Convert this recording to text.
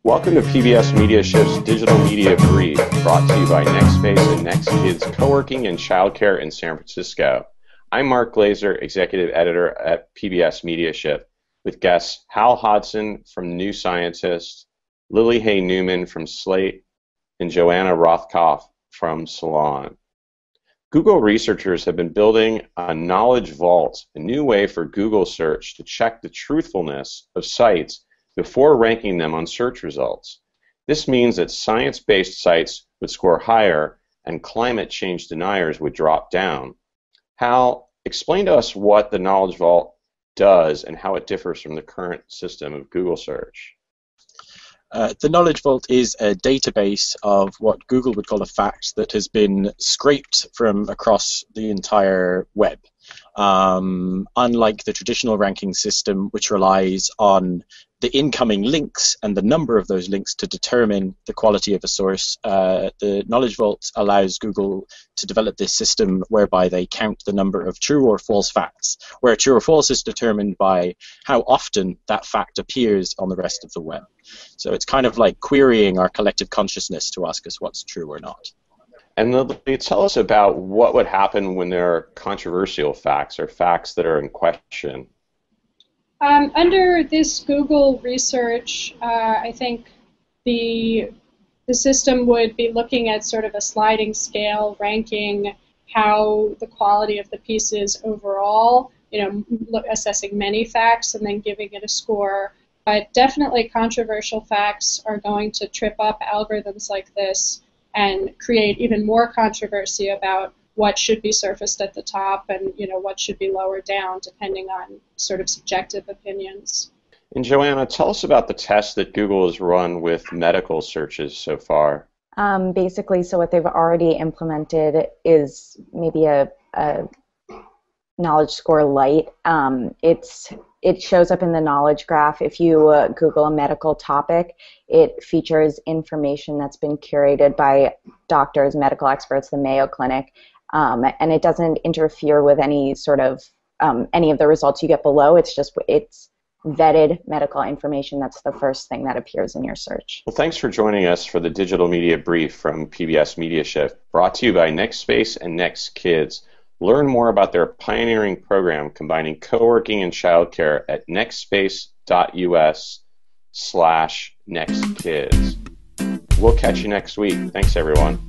Welcome to PBS MediaShift's Digital Media Brief, brought to you by NextSpace and NextKids Co-working and Childcare in San Francisco. I'm Mark Glaser, Executive Editor at PBS MediaShift, with guests Hal Hodson from New Scientist, Lily Hay Newman from Slate, and Joanna Rothkopf from Salon. Google researchers have been building a knowledge vault, a new way for Google search to check the truthfulness of sites before ranking them on search results. This means that science-based sites would score higher and climate change deniers would drop down. Hal, explain to us what the Knowledge Vault does and how it differs from the current system of Google search. The Knowledge Vault is a database of what Google would call a fact that has been scraped from across the entire web. Unlike the traditional ranking system, which relies on the incoming links and the number of those links to determine the quality of a source, the Knowledge Vault allows Google to develop this system whereby they count the number of true or false facts, where true or false is determined by how often that fact appears on the rest of the web. So it's kind of like querying our collective consciousness to ask us what's true or not. And Lily, tell us about what would happen when there are controversial facts or facts that are in question. Under this Google research, I think the system would be looking at sort of a sliding scale, ranking how the quality of the piece is overall, assessing many facts and then giving it a score. But definitely controversial facts are going to trip up algorithms like this and create even more controversy about what should be surfaced at the top and what should be lowered down, depending on sort of subjective opinions. And Joanna, tell us about the test that Google has run with medical searches so far. Basically, so what they've already implemented is maybe a knowledge score light. It shows up in the knowledge graph. If you Google a medical topic, it features information that's been curated by doctors, medical experts, the Mayo Clinic, and it doesn't interfere with any sort of any of the results you get below. It's vetted medical information. That's the first thing that appears in your search. Well, thanks for joining us for the Digital Media Brief from PBS MediaShift, brought to you by NextSpace and NextKids. Learn more about their pioneering program combining co-working and childcare at nextspace.us/nextkids. We'll catch you next week. Thanks, everyone.